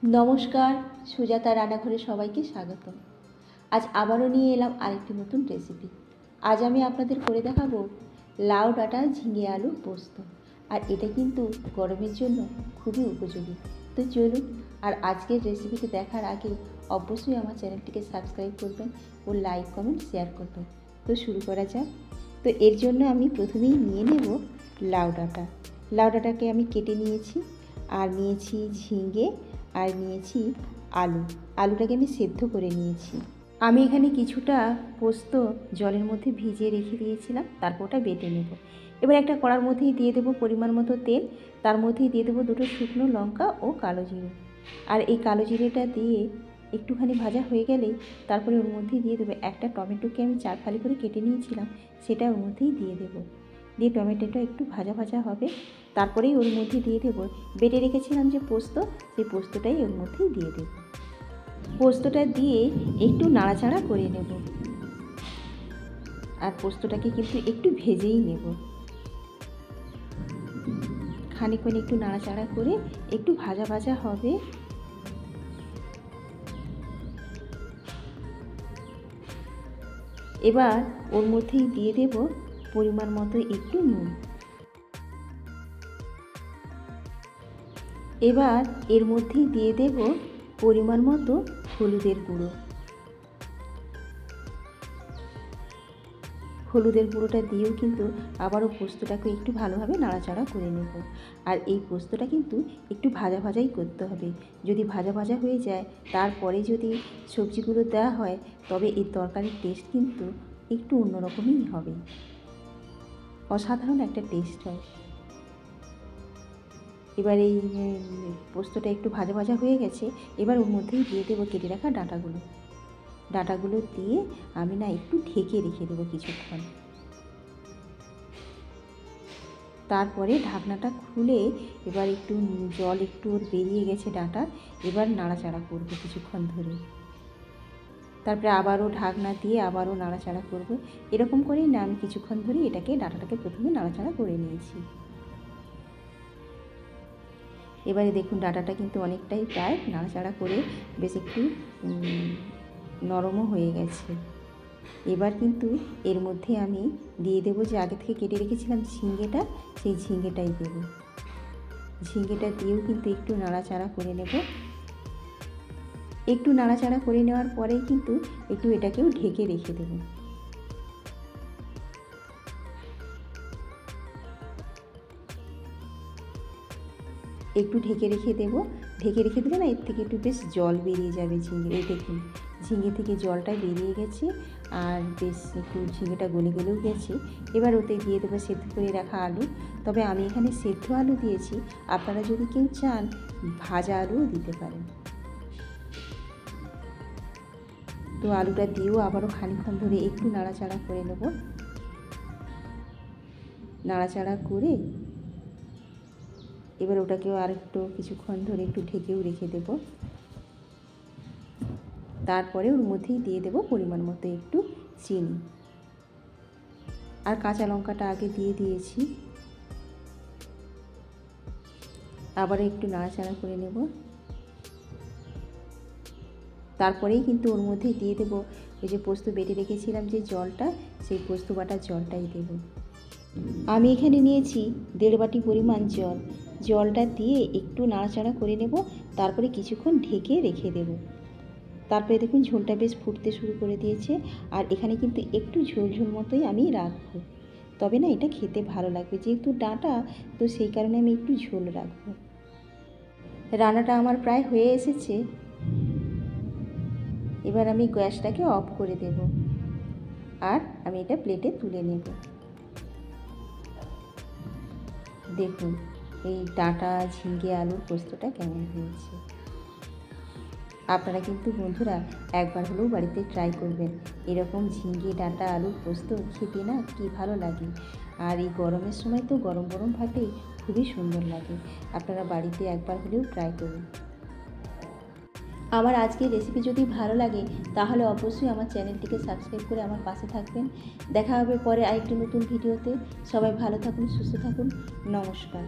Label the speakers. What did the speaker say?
Speaker 1: নমস্কার, সুজাতা রান্নাঘরে সবাইকে স্বাগত। আজ আবারও নিয়ে এলাম আরেকটি নতুন রেসিপি। আজ আমি আপনাদের করে দেখাবো লাউ ডাঁটা ঝিঙে আলুর পোস্ত। আর এটা কিন্তু গরমের জন্য খুবই উপযোগী। তো চলুন, আর আজকের রেসিপিটি দেখার আগে অবশ্যই আমার চ্যানেলটিকে সাবস্ক্রাইব করবেন ও লাইক কমেন্ট শেয়ার করবেন। তো শুরু করা যাক। তো এর জন্য আমি প্রথমেই নিয়ে নেব লাউ ডাঁটা। লাউ ডাঁটাকে আমি কেটে নিয়েছি, আর নিয়েছি ঝিঙে, আর নিয়েছি আলুটাকে আমি সেদ্ধ করে নিয়েছি। আমি এখানে কিছুটা পোস্ত জলের মধ্যে ভিজিয়ে রেখে দিয়েছিলাম, তারপর ওটা বেটে নেব। এবার একটা কড়ার মধ্যেই দিয়ে দেবো পরিমাণ মতো তেল, তার মধ্যেই দিয়ে দেবো দুটো শুকনো লঙ্কা ও কালো জিরে। আর এই কালো জিরেটা দিয়ে একটুখানি ভাজা হয়ে গেলেই তারপরে ওর মধ্যেই দিয়ে দেবো একটা টমেটোকে আমি 4 ফালি করে কেটে নিয়েছিলাম, সেটা ওর মধ্যেই দিয়ে দেবো। দিয়ে টমেটোটা একটু ভাজা ভাজা হবে, তারপরেই ওর মধ্যে দিয়ে দেবো বেটে রেখেছিলাম যে পোস্ত, সেই পোস্তটাই ওর মধ্যেই দিয়ে দেবো। পোস্তটা দিয়ে একটু নাড়াচাড়া করে নেব, আর পোস্তটাকে কিন্তু একটু ভেজেই নেব। খানিকক্ষণ একটু নাড়াচাড়া করে একটু ভাজা ভাজা হবে। এবার ওর মধ্যেই দিয়ে দেব পরিমাণ মতো একটু নুন। এবার এর মধ্যেই দিয়ে দেব পরিমাণ মতো হলুদের গুঁড়ো। হলুদের গুঁড়োটা দিয়েও কিন্তু আবারও পোস্তটাকে একটু ভালোভাবে নাড়াচাড়া করে নেব। আর এই পোস্তটা কিন্তু একটু ভাজা ভাজাই করতে হবে। যদি ভাজা ভাজা হয়ে যায় তারপরে যদি সবজিগুলো দেওয়া হয়, তবে এই তরকারির টেস্ট কিন্তু একটু অন্যরকমই হবে, অসাধারণ একটা টেস্ট হয়। এবার এই পোস্তটা একটু ভাজা ভাজা হয়ে গেছে, এবার ওর মধ্যেই দিয়ে দেবো কেটে রাখা ডাঁটাগুলো দিয়ে আমি একটু ঢেকে রেখে দেবো কিছুক্ষণ। তারপরে ঢাকনাটা খুলে এবার একটু জল একটু ওর বেরিয়ে গেছে ডাঁটার, এবার নাড়াচাড়া করবো কিছুক্ষণ ধরে। তারপরে আবারও ঢাকনা দিয়ে আবারও নাড়াচাড়া করব। এরকম করেই আমি কিছুক্ষণ ধরে ডাঁটাটাকে প্রথমে নাড়াচাড়া করে নিয়েছি। এবারে দেখুন ডাঁটাটা কিন্তু অনেকটাই প্রায় নাড়াচাড়া করে বেশ একটু নরমও হয়ে গেছে। এবার কিন্তু এর মধ্যে আমি দিয়ে দেবো যে আগে থেকে কেটে রেখেছিলাম ঝিঙেটা, সেই ঝিঙেটাই দেবো। ঝিঙেটা দিয়েও কিন্তু একটু নাড়াচাড়া করে নেব। একটু নাড়াচাড়া করে নেওয়ার পরেই কিন্তু একটু এটাকেও ঢেকে রেখে দেবো। একটু ঢেকে রেখে দেবো। ঢেকে রেখে দিলে এর থেকে একটু বেশ জল বেরিয়ে যাবে ঝিঙে। এই দেখুন ঝিঙে থেকে জলটা বেরিয়ে গেছে, আর বেশ একটু ঝিঙেটা গলে গলেও গেছে। এবার ওতে দিয়ে দেবো সেদ্ধ করে রাখা আলু। তবে আমি এখানে সেদ্ধ আলু দিয়েছি, আপনারা যদি কেউ চান ভাজা আলুও দিতে পারেন। তো আলুটা দিয়েও আবারও খানিকক্ষণ ধরে একটু নাড়াচাড়া করে নেব। নাড়াচাড়া করে এবার ওটাকেও আর একটু কিছুক্ষণ ধরে একটু ঢেকেও রেখে দেব। তারপরে ওর মধ্যেই দিয়ে দেব পরিমাণ মতো একটু চিনি, আর কাঁচা লঙ্কাটা আগে দিয়ে দিয়েছি। আবার একটু নাড়াচাড়া করে নেব। তারপরেই কিন্তু ওর মধ্যেই দিয়ে দেব ওই যে পোস্ত বেটে রেখেছিলাম যে জলটা, সেই পোস্ত বাটার জলটাই দেব। আমি এখানে নিয়েছি 1.5 বাটি পরিমাণ জল। জলটা দিয়ে একটু নাড়াচাড়া করে নেব, তারপরে কিছুক্ষণ ঢেকে রেখে দেব। তারপরে দেখুন ঝোলটা বেশ ফুটতে শুরু করে দিয়েছে, আর এখানে কিন্তু একটু ঝোল ঝোল মতোই আমি রাখবো, তবে এটা খেতে ভালো লাগবে। যেহেতু ডাঁটা, তো সেই কারণে আমি একটু ঝোল রাখবো। রান্নাটা আমার প্রায় হয়ে এসেছে। এবার আমি গ্যাসটাকে অফ করে দেব, আর আমি এটা প্লেটে তুলে নেব। দেখুন এই ডাঁটা ঝিঙে আলুর পোস্তটা কেমন হয়েছে। আপনারা কিন্তু বন্ধুরা একবার হলেও বাড়িতে ট্রাই করবেন। এরকম ঝিঙে ডাঁটা আলুর পোস্ত খেতে কি ভালো লাগে। আর এই গরমের সময় তো গরম গরম ভাতে খুবই সুন্দর লাগে। আপনারা বাড়িতে একবার হলেও ট্রাই করুন। আমার আজকের রেসিপি যদি ভালো লাগে তাহলে অবশ্যই আমার চ্যানেলটিকে সাবস্ক্রাইব করে আমার পাশে থাকবেন। দেখা হবে পরে আরেকটি নতুন ভিডিওতে। সবাই ভালো থাকুন, সুস্থ থাকুন। নমস্কার।